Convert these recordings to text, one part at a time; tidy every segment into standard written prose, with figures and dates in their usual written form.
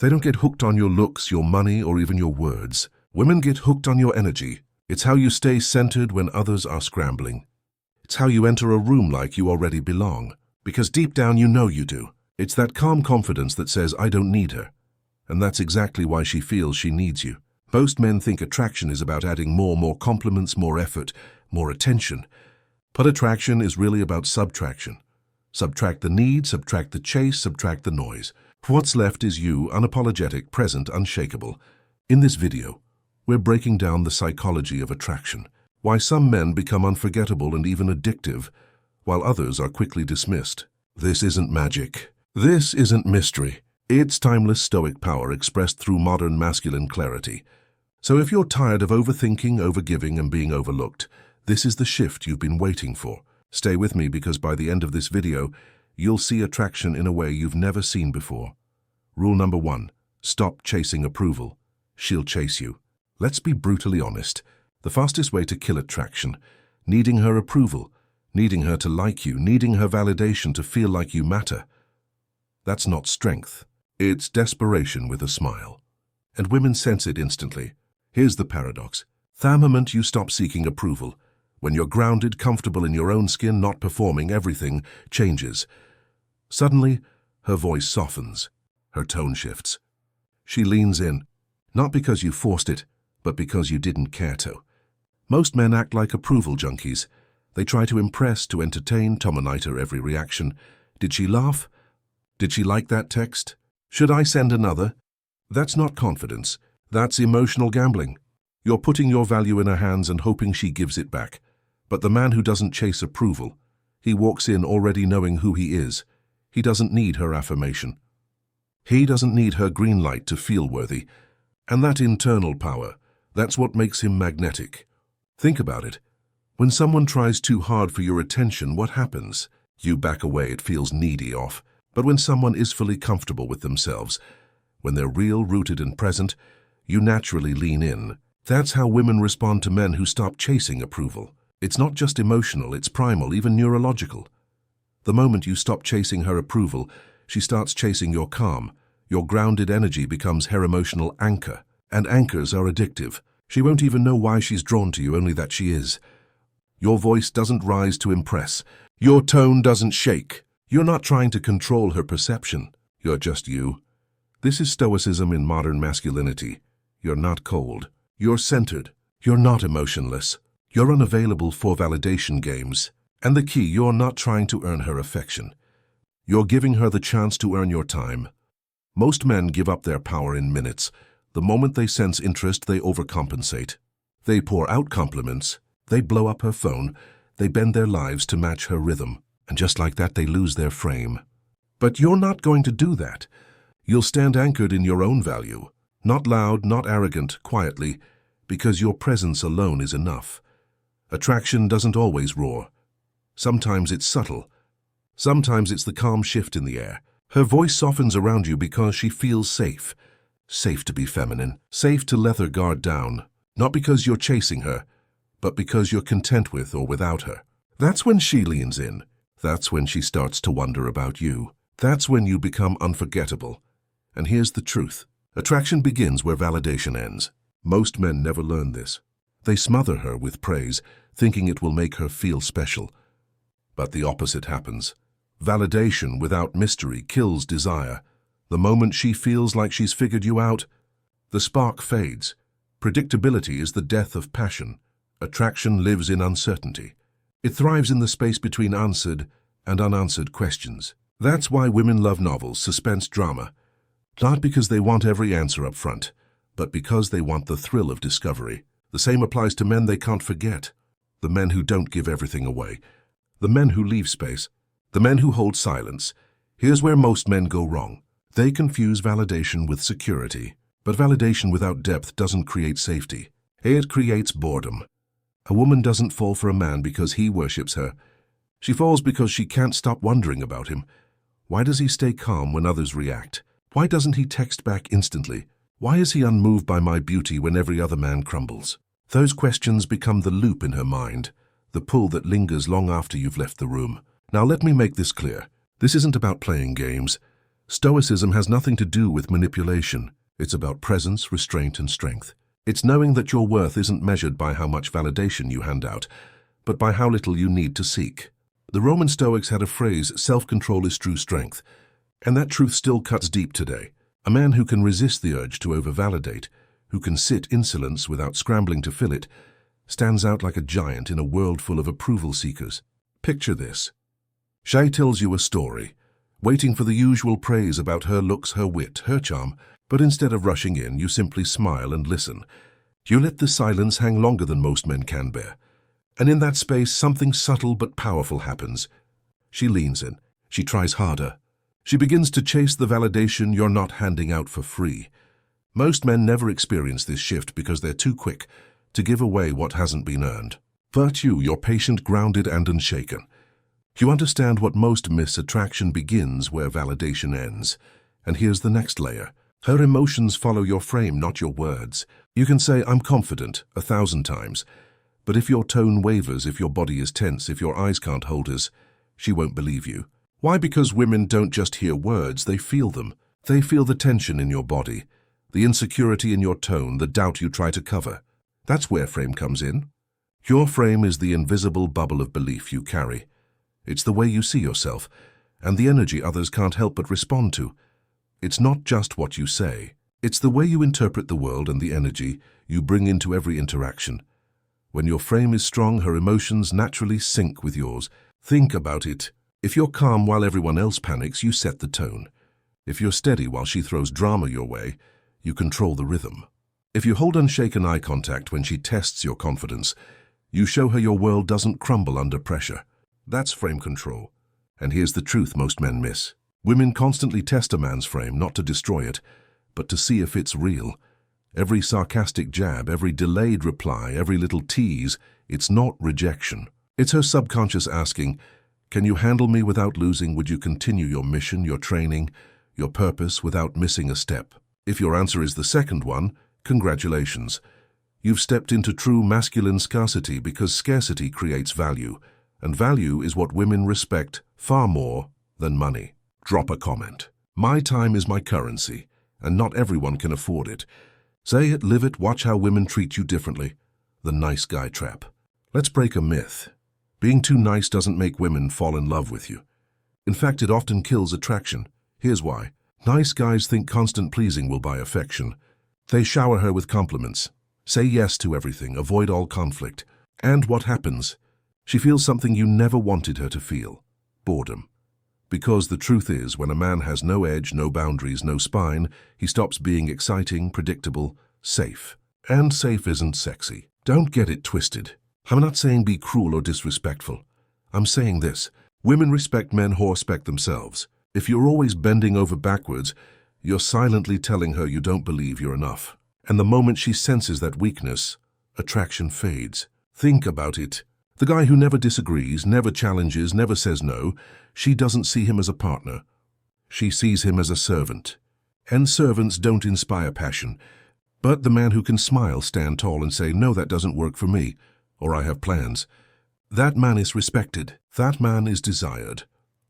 They don't get hooked on your looks, your money, or even your words. Women get hooked on your energy. It's how you stay centered when others are scrambling. It's how you enter a room like you already belong. Because deep down you know you do. It's that calm confidence that says, I don't need her. And that's exactly why she feels she needs you. Most men think attraction is about adding more compliments, more effort, more attention. But attraction is really about subtraction. Subtract the need, subtract the chase, subtract the noise. What's left is you, unapologetic, present, unshakable. In this video, we're breaking down the psychology of attraction. Why some men become unforgettable and even addictive, while others are quickly dismissed. This isn't magic. This isn't mystery. It's timeless stoic power expressed through modern masculine clarity. So if you're tired of overthinking, overgiving, and being overlooked, this is the shift you've been waiting for. Stay with me because by the end of this video, you'll see attraction in a way you've never seen before. Rule number 1, stop chasing approval. She'll chase you. Let's be brutally honest. The fastest way to kill attraction, needing her approval, needing her to like you, needing her validation to feel like you matter. That's not strength. It's desperation with a smile. And women sense it instantly. Here's the paradox. The moment you stop seeking approval, when you're grounded, comfortable in your own skin, not performing, everything changes. Suddenly, her voice softens. Her tone shifts. She leans in, not because you forced it, but because you didn't care to. Most men act like approval junkies. They try to impress, to entertain, to monitor every reaction. Did she laugh? Did she like that text? Should I send another? That's not confidence. That's emotional gambling. You're putting your value in her hands and hoping she gives it back. But the man who doesn't chase approval, he walks in already knowing who he is. He doesn't need her affirmation. He doesn't need her green light to feel worthy. And that internal power, that's what makes him magnetic. Think about it. When someone tries too hard for your attention, what happens? You back away, it feels needy off. But when someone is fully comfortable with themselves, when they're real, rooted and present, you naturally lean in. That's how women respond to men who stop chasing approval. It's not just emotional, it's primal, even neurological. The moment you stop chasing her approval, she starts chasing your calm. Your grounded energy becomes her emotional anchor. And anchors are addictive. She won't even know why she's drawn to you, only that she is. Your voice doesn't rise to impress. Your tone doesn't shake. You're not trying to control her perception. You're just you. This is stoicism in modern masculinity. You're not cold. You're centered. You're not emotionless. You're unavailable for validation games. And the key, you're not trying to earn her affection. You're giving her the chance to earn your time. Most men give up their power in minutes. The moment they sense interest, they overcompensate. They pour out compliments. They blow up her phone. They bend their lives to match her rhythm. And just like that, they lose their frame. But you're not going to do that. You'll stand anchored in your own value. Not loud, not arrogant, quietly, because your presence alone is enough. Attraction doesn't always roar. Sometimes it's subtle. Sometimes it's the calm shift in the air. Her voice softens around you because she feels safe. Safe to be feminine. Safe to let her guard down. Not because you're chasing her, but because you're content with or without her. That's when she leans in. That's when she starts to wonder about you. That's when you become unforgettable. And here's the truth. Attraction begins where validation ends. Most men never learn this. They smother her with praise, thinking it will make her feel special. But the opposite happens. Validation without mystery kills desire. The moment she feels like she's figured you out, the spark fades. Predictability is the death of passion. Attraction lives in uncertainty. It thrives in the space between answered and unanswered questions. That's why women love novels, suspense drama. Not because they want every answer up front, but because they want the thrill of discovery. The same applies to men they can't forget. The men who don't give everything away. The men who leave space. The men who hold silence. Here's where most men go wrong. They confuse validation with security. But validation without depth doesn't create safety. It creates boredom. A woman doesn't fall for a man because he worships her. She falls because she can't stop wondering about him. Why does he stay calm when others react? Why doesn't he text back instantly? Why is he unmoved by my beauty when every other man crumbles? Those questions become the loop in her mind, the pull that lingers long after you've left the room. Now let me make this clear. This isn't about playing games. Stoicism has nothing to do with manipulation. It's about presence, restraint, and strength. It's knowing that your worth isn't measured by how much validation you hand out, but by how little you need to seek. The Roman Stoics had a phrase, self-control is true strength, and that truth still cuts deep today. A man who can resist the urge to over-validate, who can sit insolence without scrambling to fill it, stands out like a giant in a world full of approval seekers. Picture this. Shay tells you a story, waiting for the usual praise about her looks, her wit, her charm, but instead of rushing in, you simply smile and listen. You let the silence hang longer than most men can bear. And in that space, something subtle but powerful happens. She leans in. She tries harder. She begins to chase the validation you're not handing out for free. Most men never experience this shift because they're too quick to give away what hasn't been earned. But you're patient, grounded, and unshaken. You understand what most miss: attraction begins where validation ends. And here's the next layer. Her emotions follow your frame, not your words. You can say, "I'm confident," 1,000 times. But if your tone wavers, if your body is tense, if your eyes can't hold us, she won't believe you. Why? Because women don't just hear words, they feel them. They feel the tension in your body, the insecurity in your tone, the doubt you try to cover. That's where frame comes in. Your frame is the invisible bubble of belief you carry. It's the way you see yourself, and the energy others can't help but respond to. It's not just what you say. It's the way you interpret the world and the energy you bring into every interaction. When your frame is strong, her emotions naturally sync with yours. Think about it. If you're calm while everyone else panics, you set the tone. If you're steady while she throws drama your way, you control the rhythm. If you hold unshaken eye contact when she tests your confidence, you show her your world doesn't crumble under pressure. That's frame control. And here's the truth most men miss. Women constantly test a man's frame, not to destroy it, but to see if it's real. Every sarcastic jab, every delayed reply, every little tease, it's not rejection. It's her subconscious asking, "Can you handle me without losing? Would you continue your mission, your training, your purpose without missing a step?" If your answer is the second one, congratulations. You've stepped into true masculine scarcity, because scarcity creates value, and value is what women respect far more than money. Drop a comment. My time is my currency, and not everyone can afford it. Say it, live it, watch how women treat you differently. The nice guy trap. Let's break a myth. Being too nice doesn't make women fall in love with you. In fact, it often kills attraction. Here's why. Nice guys think constant pleasing will buy affection. They shower her with compliments. Say yes to everything, avoid all conflict. And what happens? She feels something you never wanted her to feel. Boredom. Because the truth is, when a man has no edge, no boundaries, no spine, he stops being exciting, predictable, safe. And safe isn't sexy. Don't get it twisted. I'm not saying be cruel or disrespectful. I'm saying this. Women respect men who respect themselves. If you're always bending over backwards, you're silently telling her you don't believe you're enough. And the moment she senses that weakness, attraction fades. Think about it. The guy who never disagrees, never challenges, never says no, she doesn't see him as a partner. She sees him as a servant. And servants don't inspire passion. But the man who can smile, stand tall, and say, "No, that doesn't work for me," or "I have plans," that man is respected. That man is desired.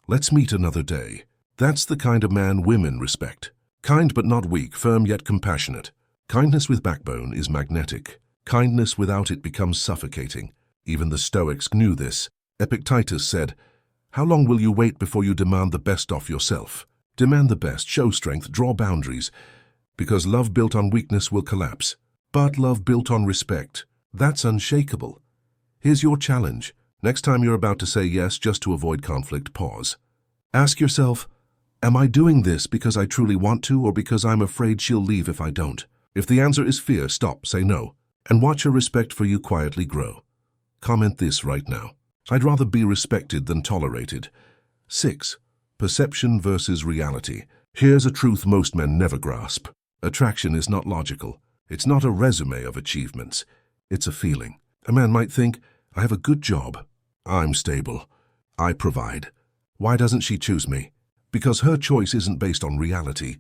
Let's meet another day. That's the kind of man women respect. Kind but not weak, firm yet compassionate. Kindness with backbone is magnetic. Kindness without it becomes suffocating. Even the Stoics knew this. Epictetus said, "How long will you wait before you demand the best of yourself?" Demand the best, show strength, draw boundaries, because love built on weakness will collapse. But love built on respect, that's unshakable. Here's your challenge. Next time you're about to say yes just to avoid conflict, pause. Ask yourself, am I doing this because I truly want to, or because I'm afraid she'll leave if I don't? If the answer is fear, stop, say no, and watch her respect for you quietly grow. Comment this right now. I'd rather be respected than tolerated. 6. Perception versus reality. Here's a truth most men never grasp. Attraction is not logical. It's not a resume of achievements. It's a feeling. A man might think, I have a good job. I'm stable. I provide. Why doesn't she choose me? Because her choice isn't based on reality.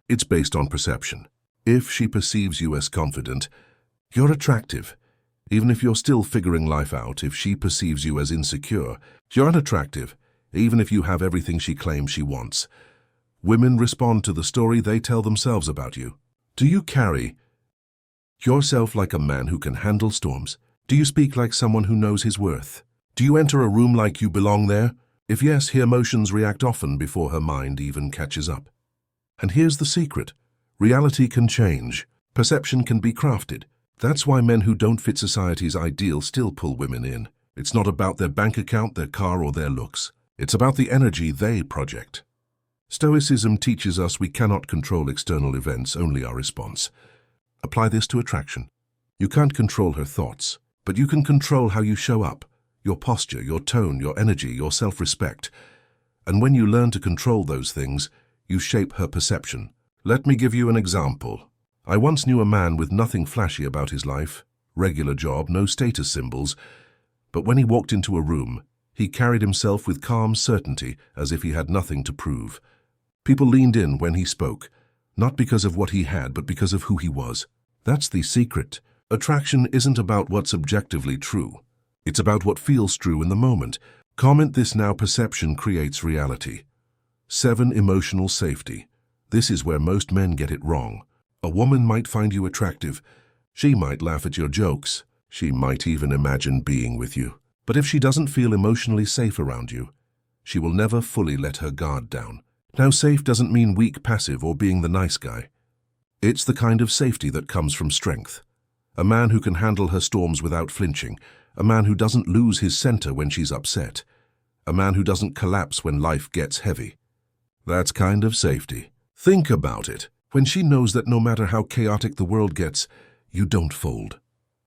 It's based on perception. If she perceives you as confident, you're attractive. Even if you're still figuring life out, if she perceives you as insecure, you're unattractive, even if you have everything she claims she wants. Women respond to the story they tell themselves about you. Do you carry yourself like a man who can handle storms? Do you speak like someone who knows his worth? Do you enter a room like you belong there? If yes, her emotions react often before her mind even catches up. And here's the secret. Reality can change. Perception can be crafted. That's why men who don't fit society's ideal still pull women in. It's not about their bank account, their car, or their looks. It's about the energy they project. Stoicism teaches us we cannot control external events, only our response. Apply this to attraction. You can't control her thoughts, but you can control how you show up, your posture, your tone, your energy, your self-respect. And when you learn to control those things, you shape her perception. Let me give you an example. I once knew a man with nothing flashy about his life, regular job, no status symbols, but when he walked into a room, he carried himself with calm certainty as if he had nothing to prove. People leaned in when he spoke, not because of what he had, but because of who he was. That's the secret. Attraction isn't about what's objectively true. It's about what feels true in the moment. Comment this now. Perception creates reality. 7. Emotional safety. This is where most men get it wrong. A woman might find you attractive. She might laugh at your jokes. She might even imagine being with you. But if she doesn't feel emotionally safe around you, she will never fully let her guard down. Now, safe doesn't mean weak, passive, or being the nice guy. It's the kind of safety that comes from strength. A man who can handle her storms without flinching. A man who doesn't lose his center when she's upset. A man who doesn't collapse when life gets heavy. That's kind of safety. Think about it. When she knows that no matter how chaotic the world gets, you don't fold.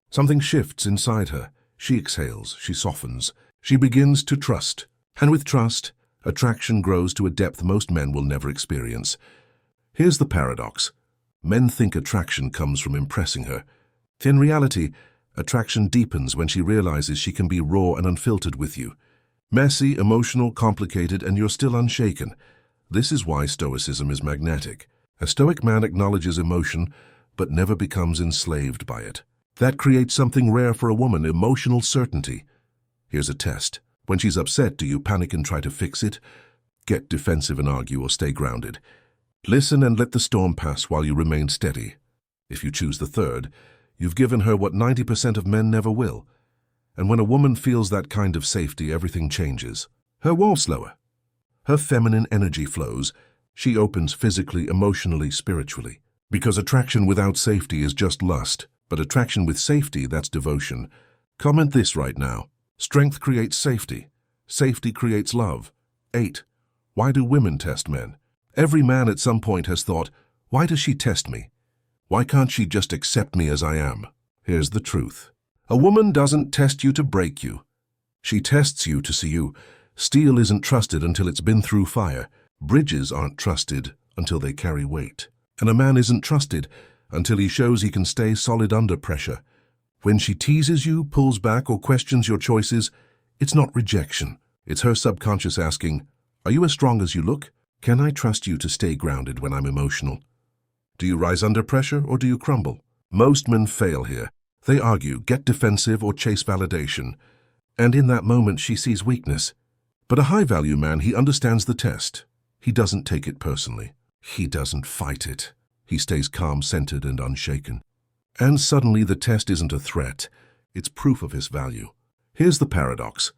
Something shifts inside her. She exhales, she softens, she begins to trust. And with trust, attraction grows to a depth most men will never experience. Here's the paradox. Men think attraction comes from impressing her. In reality, attraction deepens when she realizes she can be raw and unfiltered with you. Messy, emotional, complicated, and you're still unshaken. This is why stoicism is magnetic. A stoic man acknowledges emotion, but never becomes enslaved by it. That creates something rare for a woman, emotional certainty. Here's a test. When she's upset, do you panic and try to fix it? Get defensive and argue, or stay grounded? Listen and let the storm pass while you remain steady. If you choose the third, you've given her what 90% of men never will. And when a woman feels that kind of safety, everything changes. Her walks slower. Her feminine energy flows. She opens physically, emotionally, spiritually. Because attraction without safety is just lust, but attraction with safety, that's devotion. Comment this right now. Strength creates safety. Safety creates love. 8. Why do women test men? Every man at some point has thought, why does she test me? Why can't she just accept me as I am? Here's the truth. A woman doesn't test you to break you. She tests you to see you. Steel isn't trusted until it's been through fire. Bridges aren't trusted until they carry weight. And a man isn't trusted until he shows he can stay solid under pressure. When she teases you, pulls back, or questions your choices, it's not rejection. It's her subconscious asking, are you as strong as you look? Can I trust you to stay grounded when I'm emotional? Do you rise under pressure, or do you crumble? Most men fail here. They argue, get defensive, or chase validation. And in that moment, she sees weakness. But a high-value man, he understands the test. He doesn't take it personally. He doesn't fight it. He stays calm, centered, and unshaken. And suddenly the test isn't a threat. It's proof of his value. Here's the paradox.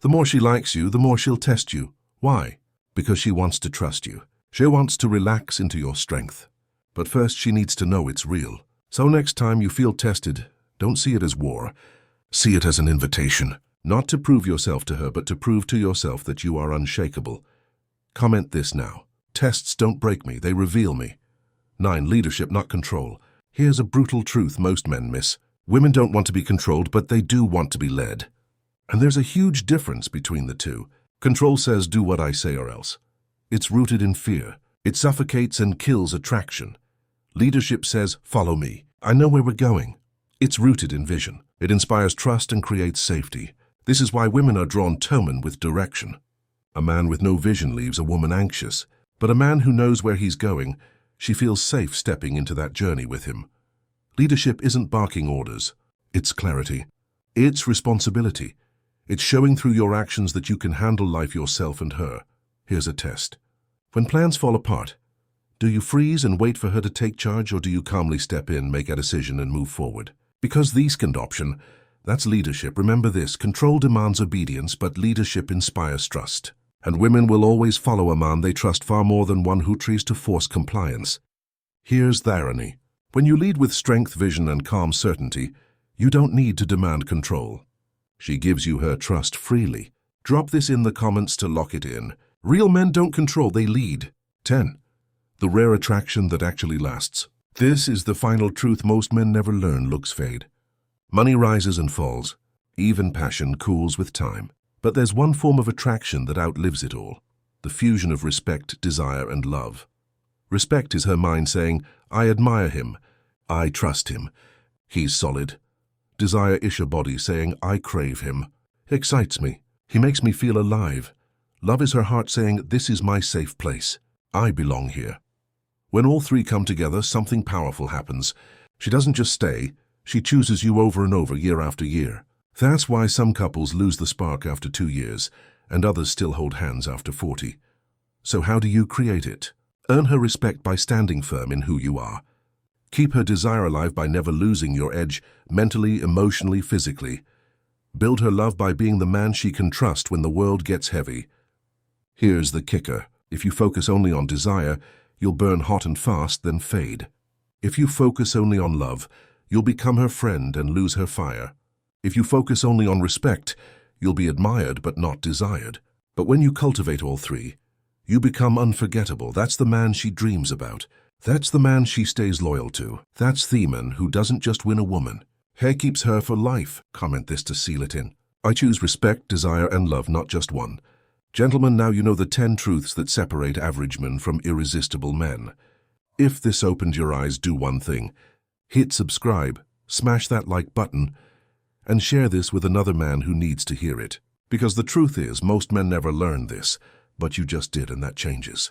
The more she likes you, the more she'll test you. Why? Because she wants to trust you. She wants to relax into your strength. But first she needs to know it's real. So next time you feel tested, don't see it as war. See it as an invitation. Not to prove yourself to her, but to prove to yourself that you are unshakable. Comment this now. Tests don't break me, they reveal me. 9. Leadership, not control. Here's a brutal truth most men miss. Women don't want to be controlled, but they do want to be led. And there's a huge difference between the two. Control says, do what I say or else. It's rooted in fear. It suffocates and kills attraction. Leadership says, follow me. I know where we're going. It's rooted in vision. It inspires trust and creates safety. This is why women are drawn to men with direction. A man with no vision leaves a woman anxious, but a man who knows where he's going, she feels safe stepping into that journey with him. Leadership isn't barking orders. It's clarity. It's responsibility. It's showing through your actions that you can handle life yourself and her. Here's a test. When plans fall apart, do you freeze and wait for her to take charge, or do you calmly step in, make a decision, and move forward? Because the second option, that's leadership. Remember this, control demands obedience, but leadership inspires trust. And women will always follow a man they trust far more than one who tries to force compliance. Here's the irony. When you lead with strength, vision, and calm certainty, you don't need to demand control. She gives you her trust freely. Drop this in the comments to lock it in. Real men don't control, they lead. 10. The rare attraction that actually lasts. This is the final truth most men never learn. Looks fade. Money rises and falls. Even passion cools with time. But there's one form of attraction that outlives it all. The fusion of respect, desire, and love. Respect is her mind saying, I admire him. I trust him. He's solid. Desire is her body saying, I crave him. He excites me. He makes me feel alive. Love is her heart saying, this is my safe place. I belong here. When all three come together, something powerful happens. She doesn't just stay, she chooses you over and over, year after year. That's why some couples lose the spark after 2 years, and others still hold hands after 40. So how do you create it? Earn her respect by standing firm in who you are. Keep her desire alive by never losing your edge, mentally, emotionally, physically. Build her love by being the man she can trust when the world gets heavy. Here's the kicker. If you focus only on desire, you'll burn hot and fast, then fade. If you focus only on love, you'll become her friend and lose her fire. If you focus only on respect, you'll be admired but not desired. But when you cultivate all three, you become unforgettable. That's the man she dreams about. That's the man she stays loyal to. That's the man who doesn't just win a woman. He keeps her for life. Comment this to seal it in. I choose respect, desire, and love, not just one. Gentlemen, now you know the 10 truths that separate average men from irresistible men. If this opened your eyes, do one thing. Hit subscribe, smash that like button, and share this with another man who needs to hear it. Because the truth is, most men never learn this, but you just did, and that changes.